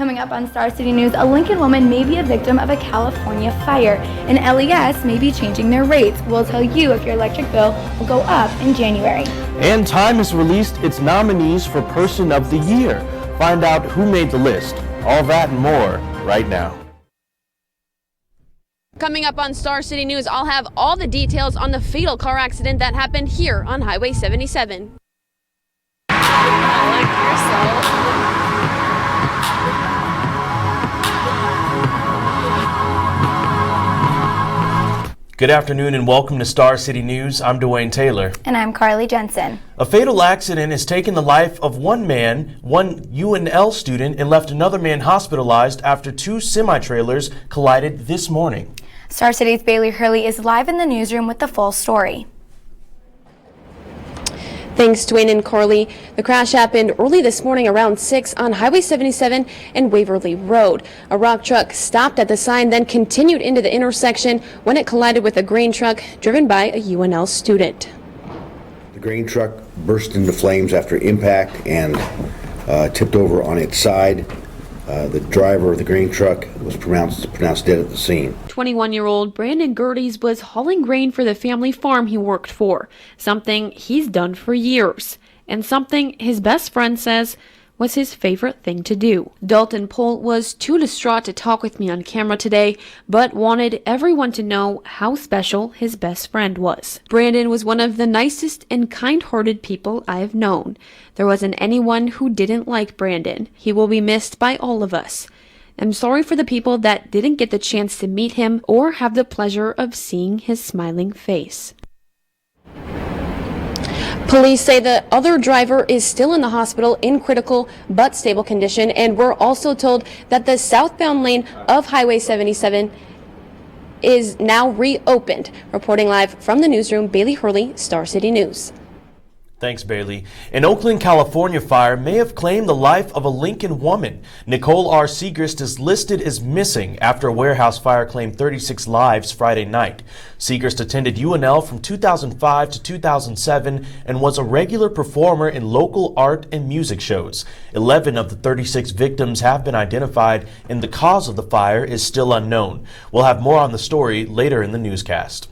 Coming up on Star City News, a Lincoln woman may be a victim of a California fire, and LES may be changing their rates. We'll tell you if your electric bill will go up in January. And Time has released its nominees for Person of the Year. Find out who made the list. All that and more right now. Coming up on Star City News, I'll have all the details on the fatal car accident that happened here on Highway 77. I like yourself. Good afternoon and welcome to Star City News. I'm Dwayne Taylor. And I'm Carly Jensen. A fatal accident has taken the life of one man, one UNL student, and left another man hospitalized after two semi-trailers collided this morning. Star City's Bailey Hurley is live in the newsroom with the full story. Thanks, Dwayne and Carly. The crash happened early this morning around 6 on Highway 77 and Waverly Road. A rock truck stopped at the sign, then continued into the intersection when it collided with a grain truck driven by a UNL student. The grain truck burst into flames after impact and tipped over on its side. The driver of the grain truck was pronounced dead at the scene. 21-year-old Brandon Gerdes was hauling grain for the family farm he worked for, something he's done for years, and something his best friend says was his favorite thing to do. Dalton Pohl was too distraught to talk with me on camera today, but wanted everyone to know how special his best friend was. Brandon was one of the nicest and kind-hearted people I have known. There wasn't anyone who didn't like Brandon. He will be missed by all of us. I'm sorry for the people that didn't get the chance to meet him or have the pleasure of seeing his smiling face. Police say the other driver is still in the hospital in critical but stable condition, and we're also told that the southbound lane of Highway 77 is now reopened. Reporting live from the newsroom, Bailey Hurley, Star City News. Thanks, Bailey. An Oakland, California fire may have claimed the life of a Lincoln woman. Nicole R. Segrist is listed as missing after a warehouse fire claimed 36 lives Friday night. Segrist attended UNL from 2005 to 2007 and was a regular performer in local art and music shows. 11 of the 36 victims have been identified, and the cause of the fire is still unknown. We'll have more on the story later in the newscast.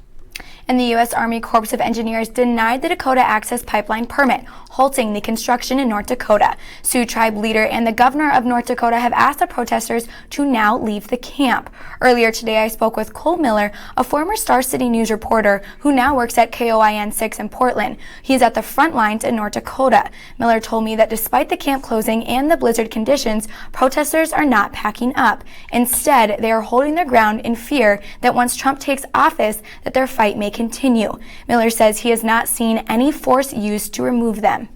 And the U.S. Army Corps of Engineers denied the Dakota Access Pipeline permit, halting the construction in North Dakota. Sioux Tribe leader and the governor of North Dakota have asked the protesters to now leave the camp. Earlier today, I spoke with Cole Miller, a former Star City News reporter who now works at KOIN 6 in Portland. He's at the front lines in North Dakota. Miller told me that despite the camp closing and the blizzard conditions, protesters are not packing up. Instead, they are holding their ground in fear that once Trump takes office, that their fight may continue. Miller says he has not seen any force used to remove them.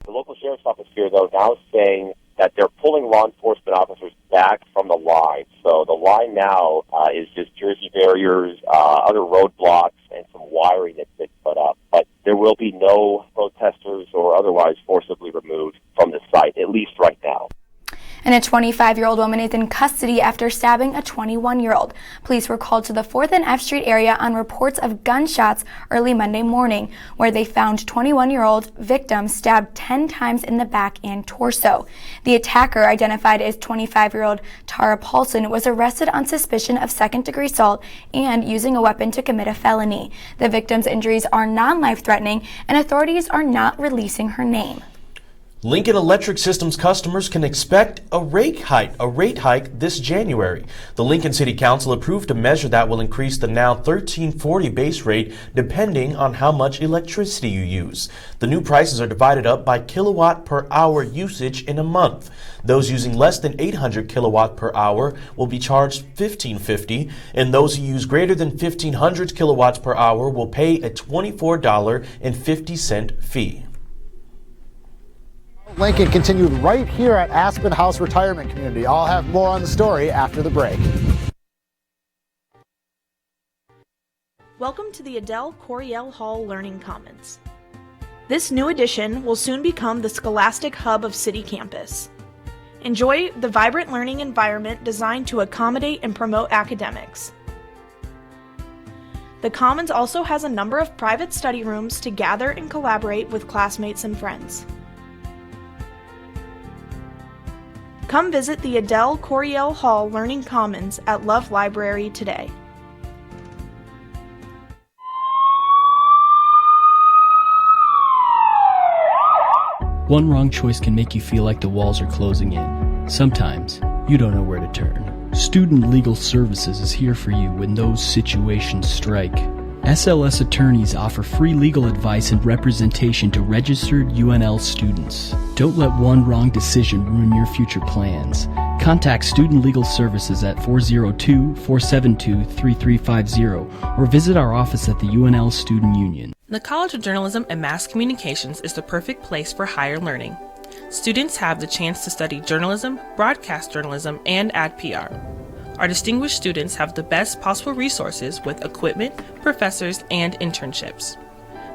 The local sheriff's office here, though, now is saying that they're pulling law enforcement officers back from the line. So the line now is just jersey barriers, other roadblocks, and some wiring that's been put up. But there will be no protesters or otherwise forcibly removed from the site, at least right now. And a 25-year-old woman is in custody after stabbing a 21-year-old. Police were called to the 4th and F Street area on reports of gunshots early Monday morning, where they found 21-year-old victim stabbed 10 times in the back and torso. The attacker, identified as 25-year-old Tara Paulson, was arrested on suspicion of second-degree assault and using a weapon to commit a felony. The victim's injuries are non-life-threatening, and authorities are not releasing her name. Lincoln Electric Systems customers can expect a rate hike this January. The Lincoln City Council approved a measure that will increase the now $13.40 base rate depending on how much electricity you use. The new prices are divided up by kilowatt per hour usage in a month. Those using less than 800 kilowatt per hour will be charged $15.50, and those who use greater than 1,500 kilowatts per hour will pay a $24.50 fee. Lincoln continued right here at Aspen House Retirement Community. I'll have more on the story after the break. Welcome to the Adele Coryell Hall Learning Commons. This new addition will soon become the scholastic hub of City Campus. Enjoy the vibrant learning environment designed to accommodate and promote academics. The Commons also has a number of private study rooms to gather and collaborate with classmates and friends. Come visit the Adele Coriel Hall Learning Commons at Love Library today. One wrong choice can make you feel like the walls are closing in. Sometimes, you don't know where to turn. Student Legal Services is here for you when those situations strike. SLS attorneys offer free legal advice and representation to registered UNL students. Don't let one wrong decision ruin your future plans. Contact Student Legal Services at 402-472-3350 or visit our office at the UNL Student Union. The College of Journalism and Mass Communications is the perfect place for higher learning. Students have the chance to study journalism, broadcast journalism, and add PR. Our distinguished students have the best possible resources with equipment, professors, and internships.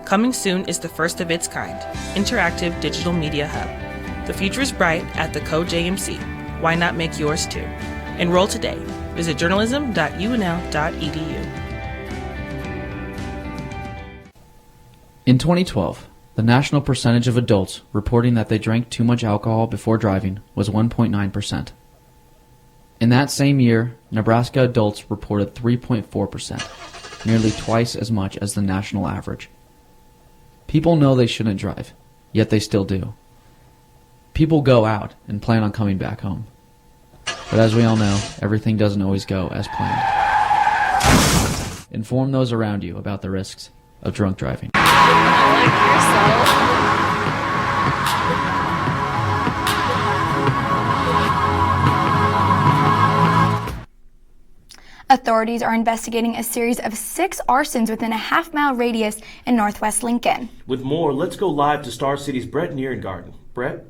Coming soon is the first of its kind, Interactive Digital Media Hub. The future is bright at the CoJMC. Why not make yours too? Enroll today. Visit journalism.unl.edu. In 2012, the national percentage of adults reporting that they drank too much alcohol before driving was 1.9%. In that same year, Nebraska adults reported 3.4%, nearly twice as much as the national average. People know they shouldn't drive, yet they still do. People go out and plan on coming back home. But as we all know, everything doesn't always go as planned. Inform those around you about the risks of drunk driving. Authorities are investigating a series of 6 arsons within a half-mile radius in northwest Lincoln. With more, let's go live to Star City's Brett Nierengarten. Brett?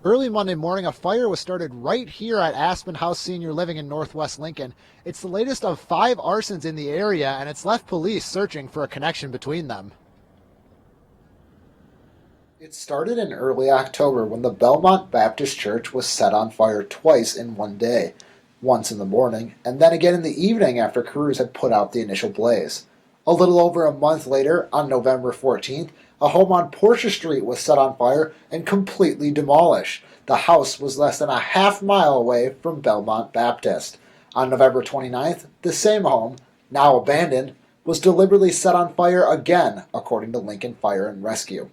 Early Monday morning, a fire was started right here at Aspen House Senior Living in northwest Lincoln. It's the latest of 5 arsons in the area, and it's left police searching for a connection between them. It started in early October when the Belmont Baptist Church was set on fire twice in one day, once in the morning, and then again in the evening after crews had put out the initial blaze. A little over a month later, on November 14th, a home on Portia Street was set on fire and completely demolished. The house was less than a half-mile away from Belmont Baptist. On November 29th, the same home, now abandoned, was deliberately set on fire again, according to Lincoln Fire and Rescue.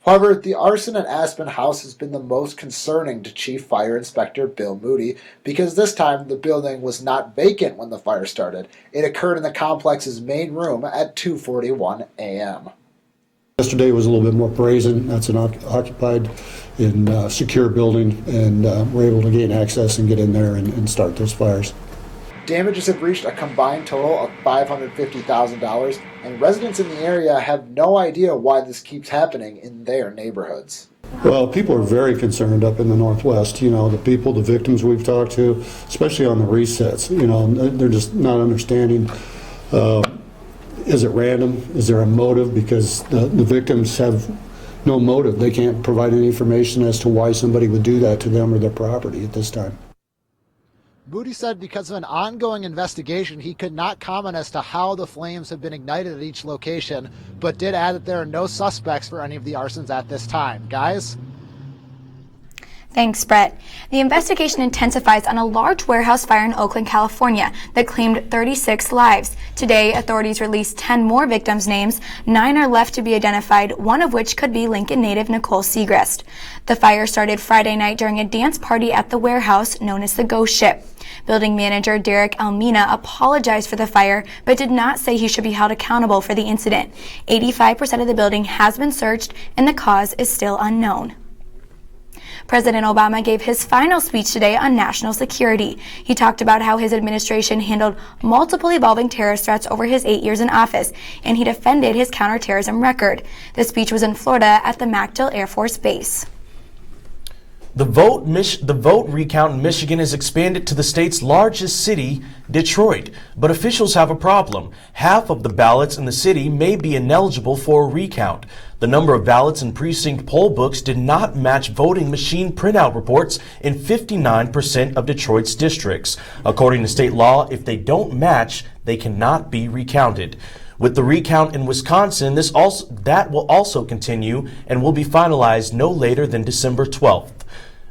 However, the arson at Aspen House has been the most concerning to Chief Fire Inspector Bill Moody because this time the building was not vacant when the fire started. It occurred in the complex's main room at 2:41 a.m. Yesterday was a little bit more brazen. That's an occupied and secure building, and we're able to gain access and get in there and start those fires. Damages have reached a combined total of $550,000, and residents in the area have no idea why this keeps happening in their neighborhoods. Well, people are very concerned up in the Northwest. You know, the people, the victims we've talked to, especially on the resets, you know, they're just not understanding. Is it random? Is there a motive? Because the victims have no motive. They can't provide any information as to why somebody would do that to them or their property at this time. Moody said because of an ongoing investigation, he could not comment as to how the flames have been ignited at each location, but did add that there are no suspects for any of the arsons at this time. Guys? Thanks, Brett. The investigation intensifies on a large warehouse fire in Oakland, California that claimed 36 lives. Today, authorities released 10 more victims' names. 9 are left to be identified, one of which could be Lincoln native Nicole Segrist. The fire started Friday night during a dance party at the warehouse known as the Ghost Ship. Building manager Derek Almina apologized for the fire, but did not say he should be held accountable for the incident. 85% of the building has been searched, and the cause is still unknown. President Obama gave his final speech today on national security. He talked about how his administration handled multiple evolving terrorist threats over his 8 years in office, and he defended his counterterrorism record. The speech was in Florida at the MacDill Air Force Base. The vote recount in Michigan has expanded to the state's largest city, Detroit, but officials have a problem. Half of the ballots in the city may be ineligible for a recount. The number of ballots in precinct poll books did not match voting machine printout reports in 59% of Detroit's districts. According to state law, if they don't match, they cannot be recounted. With the recount in Wisconsin, that will also continue and will be finalized no later than December 12th.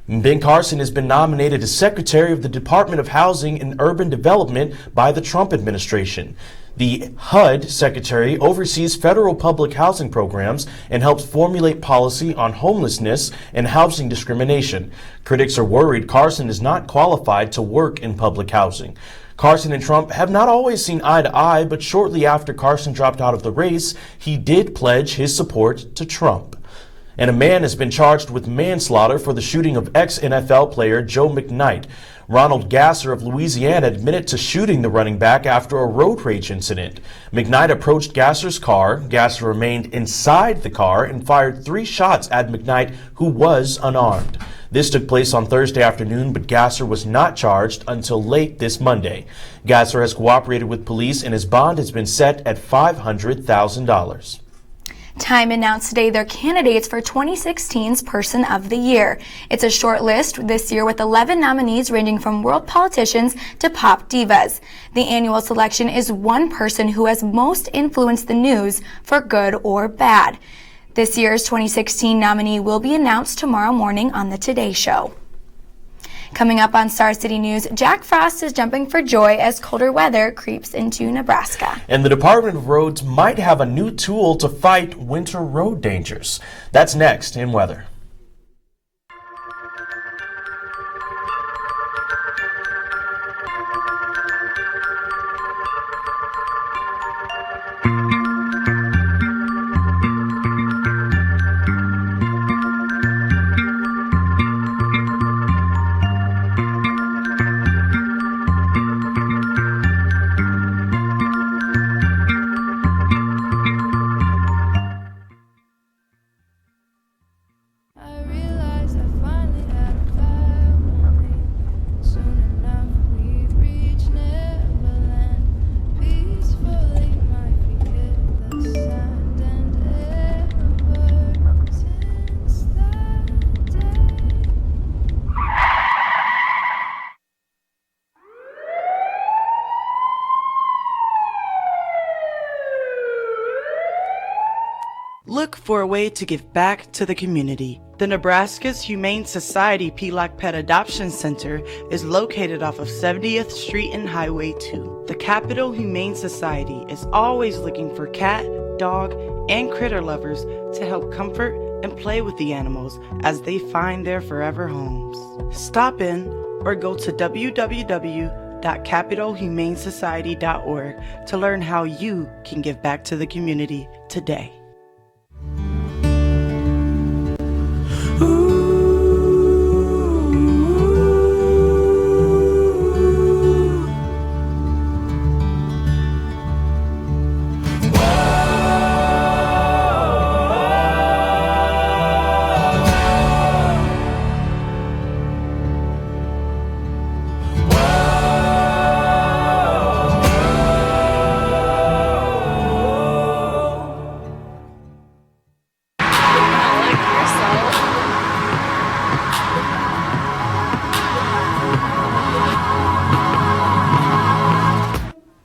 Ben Carson has been nominated as Secretary of the Department of Housing and Urban Development by the Trump administration. The HUD Secretary oversees federal public housing programs and helps formulate policy on homelessness and housing discrimination. Critics are worried Carson is not qualified to work in public housing. Carson and Trump have not always seen eye to eye, but shortly after Carson dropped out of the race, he did pledge his support to Trump. And a man has been charged with manslaughter for the shooting of ex-NFL player Joe McKnight. Ronald Gasser of Louisiana admitted to shooting the running back after a road rage incident. McKnight approached Gasser's car. Gasser remained inside the car and fired 3 shots at McKnight, who was unarmed. This took place on Thursday afternoon, but Gasser was not charged until late this Monday. Gasser has cooperated with police and his bond has been set at $500,000. Time announced today their candidates for 2016's Person of the Year. It's a short list this year with 11 nominees ranging from world politicians to pop divas. The annual selection is one person who has most influenced the news for good or bad. This year's 2016 nominee will be announced tomorrow morning on the Today Show. Coming up on Star City News, Jack Frost is jumping for joy as colder weather creeps into Nebraska. And the Department of Roads might have a new tool to fight winter road dangers. That's next in weather. Look for a way to give back to the community. The Nebraska's Humane Society Pelock Pet Adoption Center is located off of 70th Street and Highway 2. The Capital Humane Society is always looking for cat, dog, and critter lovers to help comfort and play with the animals as they find their forever homes. Stop in or go to www.capitalhumanesociety.org to learn how you can give back to the community today.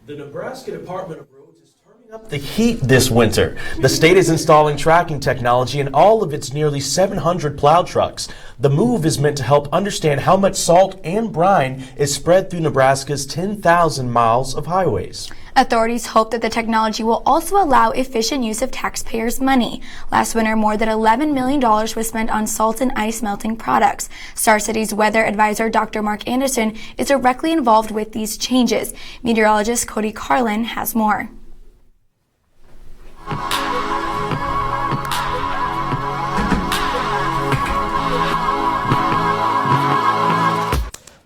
The Nebraska Department of Roads is turning up the heat this winter. The state is installing tracking technology in all of its nearly 700 plow trucks. The move is meant to help understand how much salt and brine is spread through Nebraska's 10,000 miles of highways. Authorities hope that the technology will also allow efficient use of taxpayers' money. Last winter, more than $11 million was spent on salt and ice melting products. Star City's weather advisor, Dr. Mark Anderson, is directly involved with these changes. Meteorologist Cody Carlin has more.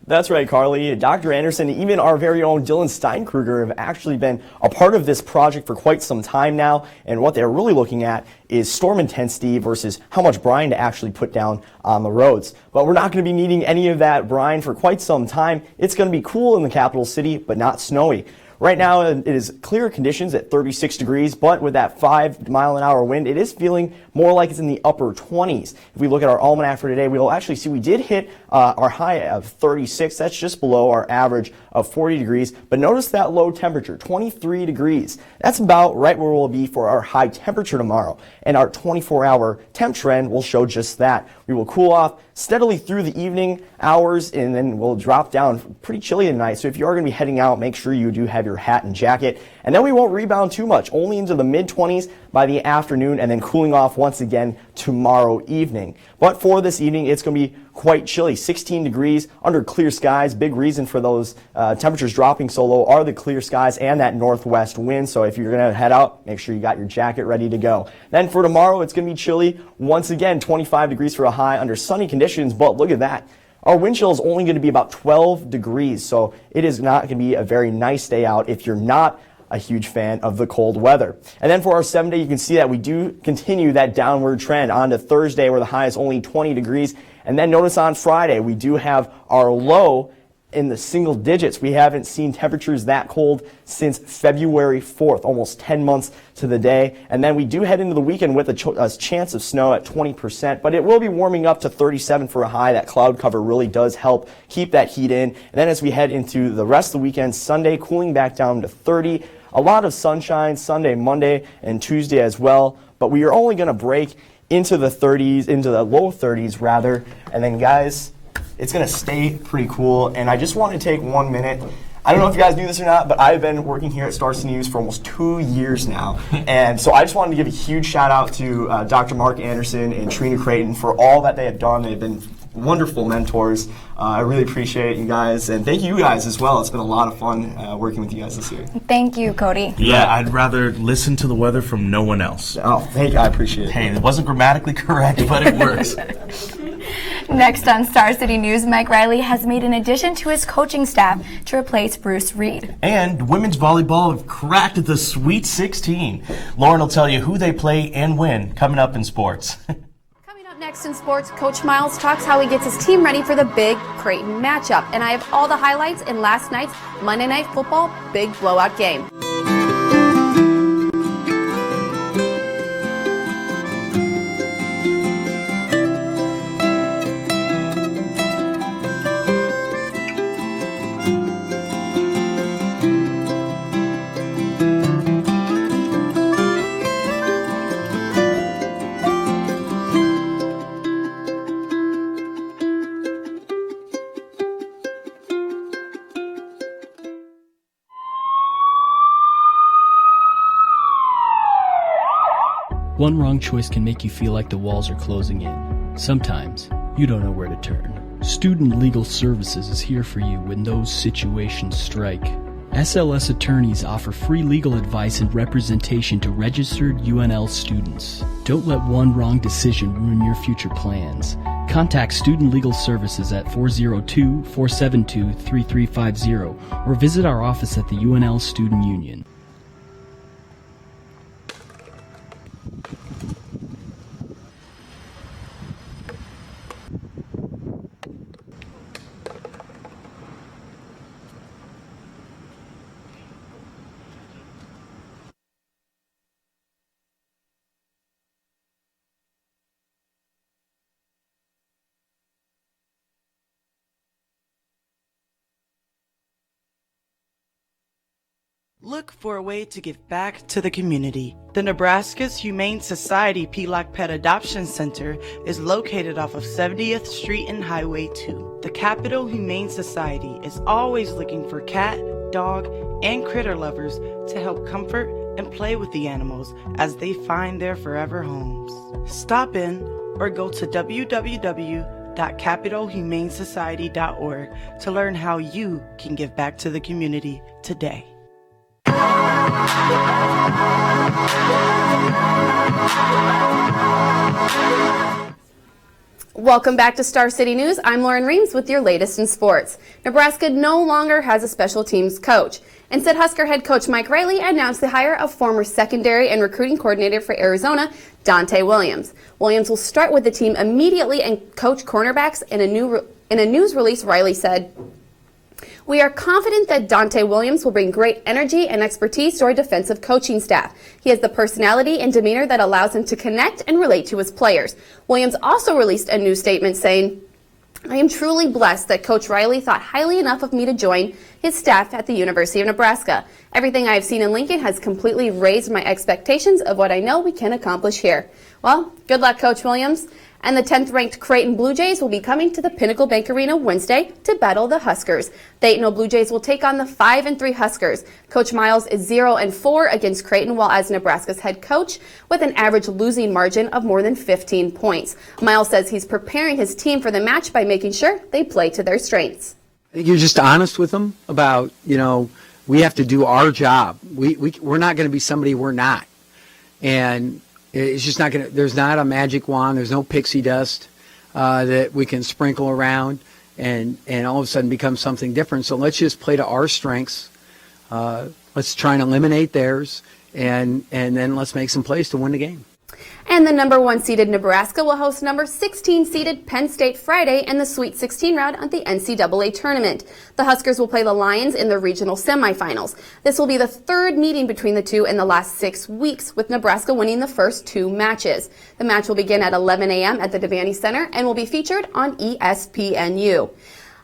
That's right, Carly. Dr. Anderson, even our very own Dylan Steinkruger have actually been a part of this project for quite some time now. And what they're really looking at is storm intensity versus how much brine to actually put down on the roads. But we're not going to be needing any of that brine for quite some time. It's going to be cool in the capital city, but not snowy. Right now it is clear conditions at 36 degrees, but with that 5-mile-an-hour wind, it is feeling more like it's in the upper 20s. If we look at our almanac for today, we'll actually see we did hit our high of 36. That's just below our average of 40 degrees. But notice that low temperature, 23 degrees. That's about right where we'll be for our high temperature tomorrow. And our 24-hour temp trend will show just that. We will cool off steadily through the evening hours, and then we'll drop down pretty chilly tonight. So if you are going to be heading out, make sure you do have your hat and jacket. And then we won't rebound too much, only into the mid-20s by the afternoon, and then cooling off once again tomorrow evening. But for this evening, it's going to be quite chilly, 16 degrees under clear skies. Big reason for those temperatures dropping so low are the clear skies and that northwest wind. So if you're going to head out, make sure you got your jacket ready to go. Then for tomorrow, it's going to be chilly. Once again, 25 degrees for a high under sunny conditions, but look at that. Our wind chill is only going to be about 12 degrees, so it is not going to be a very nice day out if you're not a huge fan of the cold weather. And then for our 7-day, you can see that we do continue that downward trend on to Thursday, where the high is only 20 degrees. And then notice on Friday, we do have our low in the single digits. We haven't seen temperatures that cold since February 4th, almost 10 months to the day. And then we do head into the weekend with a chance of snow at 20%, but it will be warming up to 37 for a high. That cloud cover really does help keep that heat in. And then as we head into the rest of the weekend, Sunday cooling back down to 30. A lot of sunshine Sunday, Monday, and Tuesday as well. But we are only going to break into the 30s, into the low 30s rather. And then guys, it's going to stay pretty cool. And I just want to take 1 minute. I don't know if you guys knew this or not, but I've been working here at Star City News for almost 2 years now. And so I just wanted to give a huge shout out to Dr. Mark Anderson and Trina Creighton for all that they have done. They've been wonderful mentors. I really appreciate you guys, and thank you guys as well. It's been a lot of fun working with you guys this year. Thank you, Cody. Yeah, I'd rather listen to the weather from no one else. Oh, thank you. I appreciate it. Hey, it wasn't grammatically correct, but it works. Next on Star City News, Mike Riley has made an addition to his coaching staff to replace Bruce Reed. And women's volleyball have cracked the Sweet 16. Lauren will tell you who they play and when coming up in sports. Next in sports, Coach Miles talks how he gets his team ready for the big Creighton matchup. And I have all the highlights in last night's Monday Night Football big blowout game. One wrong choice can make you feel like the walls are closing in. Sometimes, you don't know where to turn. Student Legal Services is here for you when those situations strike. SLS attorneys offer free legal advice and representation to registered UNL students. Don't let one wrong decision ruin your future plans. Contact Student Legal Services at 402-472-3350 or visit our office at the UNL Student Union. Look for a way to give back to the community. The Nebraska's Humane Society Pelock Pet Adoption Center is located off of 70th Street and Highway 2. The Capital Humane Society is always looking for cat, dog, and critter lovers to help comfort and play with the animals as they find their forever homes. Stop in or go to www.capitalhumanesociety.org to learn how you can give back to the community today. Welcome back to Star City News. I'm Lauren Reams with your latest in sports. Nebraska no longer has a special teams coach. Instead, Husker head coach Mike Riley announced the hire of former secondary and recruiting coordinator for Arizona, Dante Williams. Williams will start with the team immediately and coach cornerbacks. In a news release, Riley said, We are confident that Dante Williams will bring great energy and expertise to our defensive coaching staff. He has the personality and demeanor that allows him to connect and relate to his players. Williams also released a new statement saying, I am truly blessed that Coach Riley thought highly enough of me to join his staff at the University of Nebraska. Everything I have seen in Lincoln has completely raised my expectations of what I know we can accomplish here. Well, good luck, Coach Williams. And the 10th-ranked Creighton Blue Jays will be coming to the Pinnacle Bank Arena Wednesday to battle the Huskers. The 8-0 Blue Jays will take on the 5-3 Huskers. Coach Miles is 0-4 against Creighton, while as Nebraska's head coach with an average losing margin of more than 15 points. Miles says he's preparing his team for the match by making sure they play to their strengths. I think you're just honest with them about, we have to do our job. We're not going to be somebody we're not. And it's just not going to, there's not a magic wand, there's no pixie dust that we can sprinkle around and all of a sudden become something different. So let's just play to our strengths. Let's try and eliminate theirs, and then let's make some plays to win the game. And the number 1 seeded Nebraska will host number 16 seeded Penn State Friday in the Sweet 16 round of the NCAA tournament. The Huskers will play the Lions in the regional semifinals. This will be the 3rd meeting between the two in the last 6 weeks, with Nebraska winning the first 2 matches. The match will begin at 11 a.m. at the Devaney Center and will be featured on ESPNU.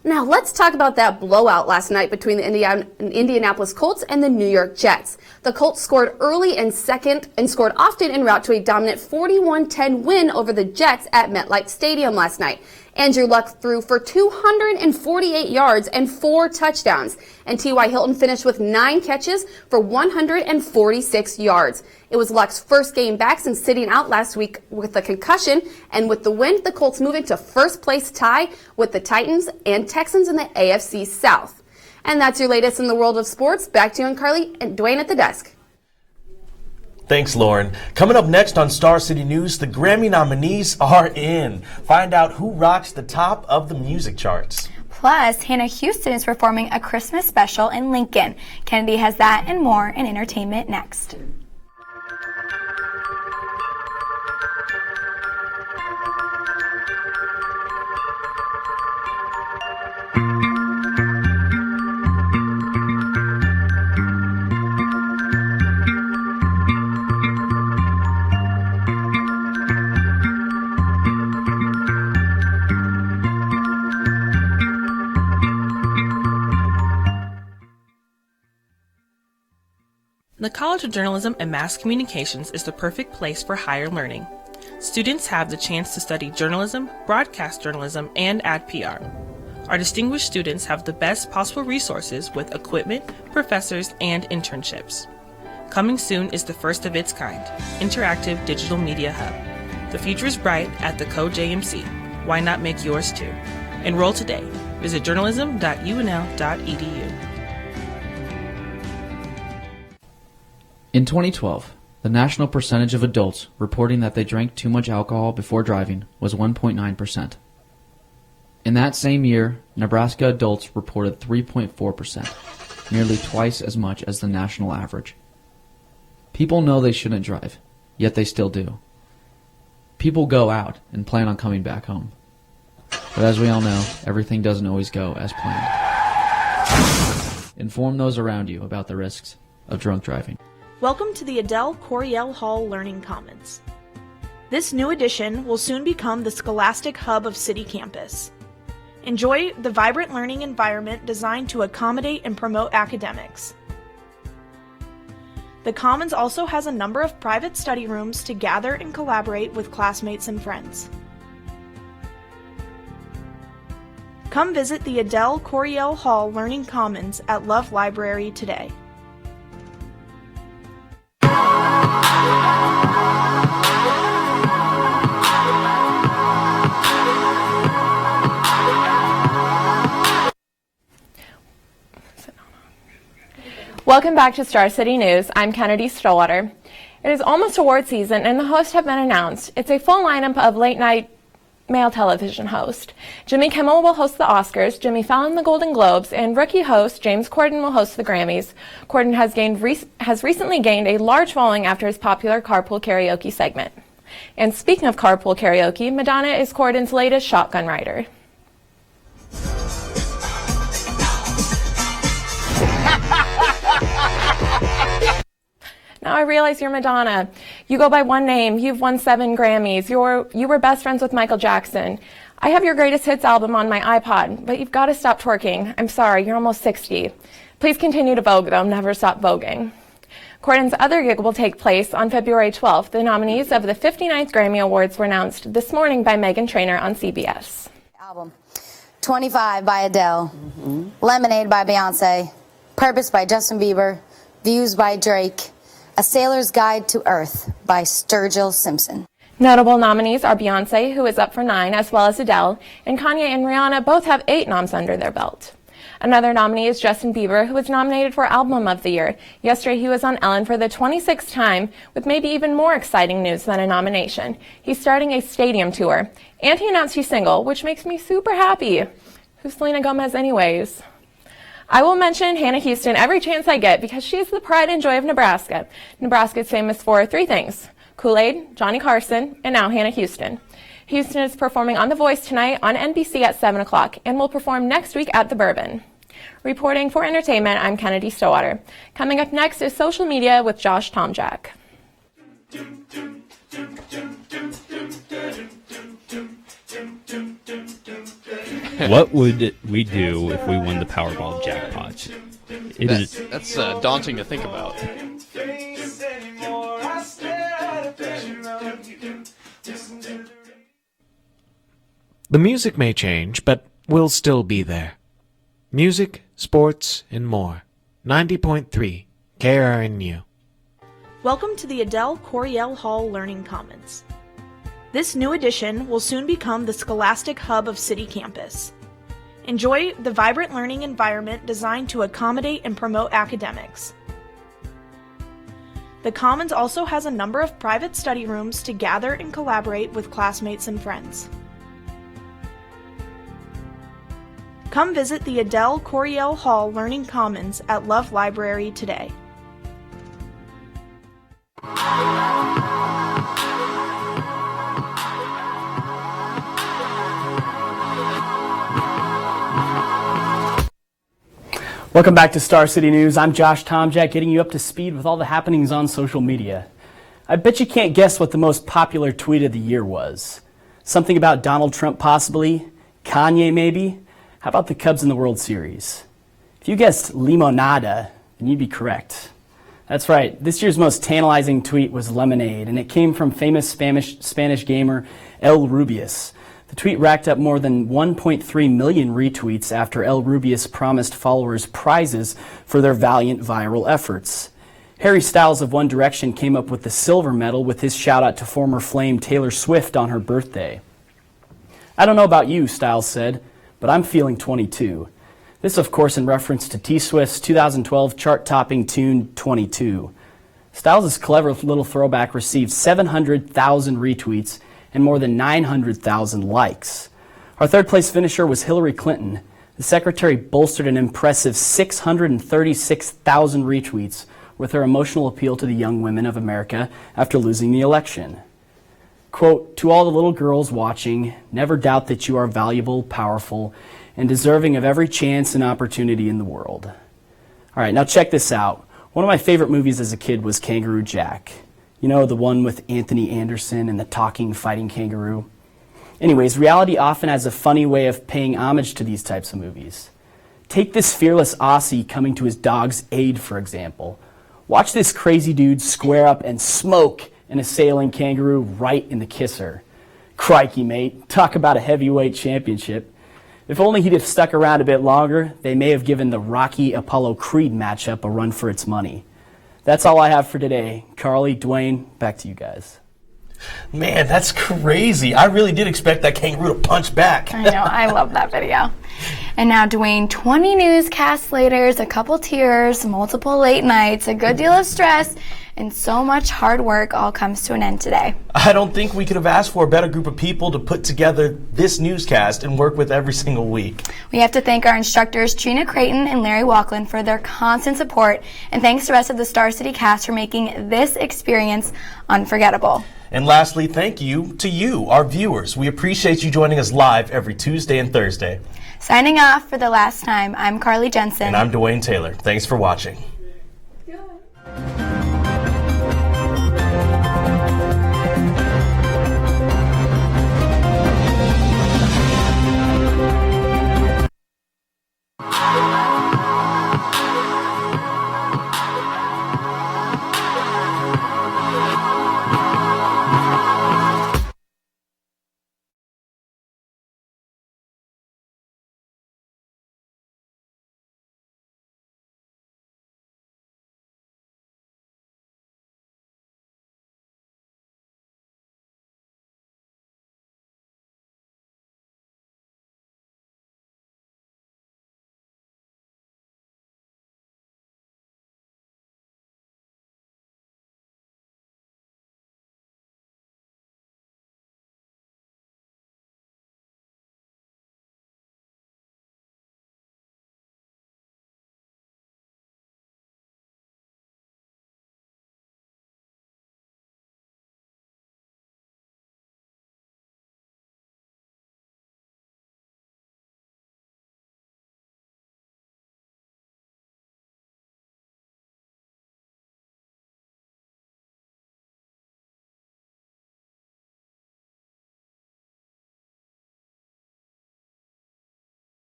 Now let's talk about that blowout last night between the Indianapolis Colts and the New York Jets. The Colts scored early and second and scored often en route to a dominant 41-10 win over the Jets at MetLife Stadium last night. Andrew Luck threw for 248 yards and 4 touchdowns, and T.Y. Hilton finished with 9 catches for 146 yards. It was Luck's first game back since sitting out last week with a concussion, and with the win, the Colts move into first place tie with the Titans and Texans in the AFC South. And that's your latest in the world of sports. Back to you and Carly and Dwayne at the desk. Thanks, Lauren. Coming up next on Star City News, the Grammy nominees are in. Find out who rocks the top of the music charts. Plus, Hannah Houston is performing a Christmas special in Lincoln. Kennedy has that and more in entertainment next. The College of Journalism and Mass Communications is the perfect place for higher learning. Students have the chance to study journalism, broadcast journalism, and ad PR. Our distinguished students have the best possible resources with equipment, professors, and internships. Coming soon is the first of its kind, Interactive Digital Media Hub. The future is bright at the CoJMC. Why not make yours too? Enroll today. Visit journalism.unl.edu. In 2012, the national percentage of adults reporting that they drank too much alcohol before driving was 1.9%. In that same year, Nebraska adults reported 3.4%, nearly twice as much as the national average. People know they shouldn't drive, yet they still do. People go out and plan on coming back home. But as we all know, everything doesn't always go as planned. Inform those around you about the risks of drunk driving. Welcome to the Adele Coriel Hall Learning Commons. This new addition will soon become the scholastic hub of City Campus. Enjoy the vibrant learning environment designed to accommodate and promote academics. The Commons also has a number of private study rooms to gather and collaborate with classmates and friends. Come visit the Adele Coriel Hall Learning Commons at Love Library today. Welcome back to Star City News. I'm Kennedy Stillwater. It is almost award season and the hosts have been announced. It's a full lineup of late-night male television hosts. Jimmy Kimmel will host the Oscars, Jimmy Fallon the Golden Globes, and rookie host James Corden will host the Grammys. Corden has recently gained a large following after his popular carpool karaoke segment. And speaking of carpool karaoke, Madonna is Corden's latest shotgun rider. Now I realize you're Madonna. You go by one name. You've won 7 Grammys. You were best friends with Michael Jackson. I have your greatest hits album on my iPod, but you've got to stop twerking. I'm sorry, you're almost 60. Please continue to Vogue, though. Never stop voguing. Corden's other gig will take place on February 12th. The nominees of the 59th Grammy Awards were announced this morning by Meghan Trainor on CBS. Album 25 by Adele, Lemonade by Beyonce, Purpose by Justin Bieber, Views by Drake, A Sailor's Guide to Earth by Sturgill Simpson. Notable nominees are Beyonce, who is up for 9, as well as Adele, and Kanye and Rihanna both have 8 noms under their belt. Another nominee is Justin Bieber, who was nominated for Album of the Year. Yesterday, he was on Ellen for the 26th time, with maybe even more exciting news than a nomination. He's starting a stadium tour, and he announced he's single, which makes me super happy. Who's Selena Gomez anyways? I will mention Hannah Houston every chance I get because she's the pride and joy of Nebraska. Nebraska is famous for 3 things: Kool-Aid, Johnny Carson, and now Hannah Houston. Houston is performing on The Voice tonight on NBC at 7 o'clock and will perform next week at the Bourbon. Reporting for Entertainment, I'm Kennedy Stillwater. Coming up next is Social Media with Josh Tomjack. What would we do if we won the Powerball jackpot? That's daunting to think about. The music may change, but we'll still be there. Music, sports, and more. 90.3 KRNU. Welcome to the Adele Coriel Hall Learning Commons. This new addition will soon become the scholastic hub of City Campus. Enjoy the vibrant learning environment designed to accommodate and promote academics. The Commons also has a number of private study rooms to gather and collaborate with classmates and friends. Come visit the Adele Coriel Hall Learning Commons at Love Library today. Welcome back to Star City News. I'm Josh Tomjack, getting you up to speed with all the happenings on social media. I bet you can't guess what the most popular tweet of the year was. Something about Donald Trump possibly? Kanye maybe? How about the Cubs in the World Series? If you guessed limonada, then you'd be correct. That's right, this year's most tantalizing tweet was lemonade, and it came from famous Spanish gamer El Rubius. The tweet racked up more than 1.3 million retweets after El Rubius promised followers prizes for their valiant viral efforts. Harry Styles of One Direction came up with the silver medal with his shout-out to former Flame Taylor Swift on her birthday. I don't know about you, Styles said, but I'm feeling 22. This, of course, in reference to T-Swift's 2012 chart-topping tune, 22. Styles' clever little throwback received 700,000 retweets and more than 900,000 likes. Our third-place finisher was Hillary Clinton. The secretary bolstered an impressive 636,000 retweets with her emotional appeal to the young women of America after losing the election. Quote, "To all the little girls watching, never doubt that you are valuable, powerful, and deserving of every chance and opportunity in the world." All right, now check this out. One of my favorite movies as a kid was Kangaroo Jack. You know, the one with Anthony Anderson and the talking, fighting kangaroo. Anyways, reality often has a funny way of paying homage to these types of movies. Take this fearless Aussie coming to his dog's aid, for example. Watch this crazy dude square up and smoke an assailing kangaroo right in the kisser. Crikey, mate. Talk about a heavyweight championship. If only he'd have stuck around a bit longer, they may have given the Rocky Apollo Creed matchup a run for its money. That's all I have for today. Carly, Dwayne, back to you guys. Man, that's crazy. I really did expect that kangaroo to punch back. I know, I love that video. And now, Dwayne, 20 newscasts later, a couple tears, multiple late nights, a good deal of stress, and so much hard work all comes to an end today. I don't think we could have asked for a better group of people to put together this newscast and work with every single week. We have to thank our instructors Trina Creighton and Larry Walkland for their constant support, and thanks to the rest of the Star City cast for making this experience unforgettable. And lastly, thank you to you, our viewers. We appreciate you joining us live every Tuesday and Thursday. Signing off for the last time, I'm Carly Jensen. And I'm Dwayne Taylor. Thanks for watching.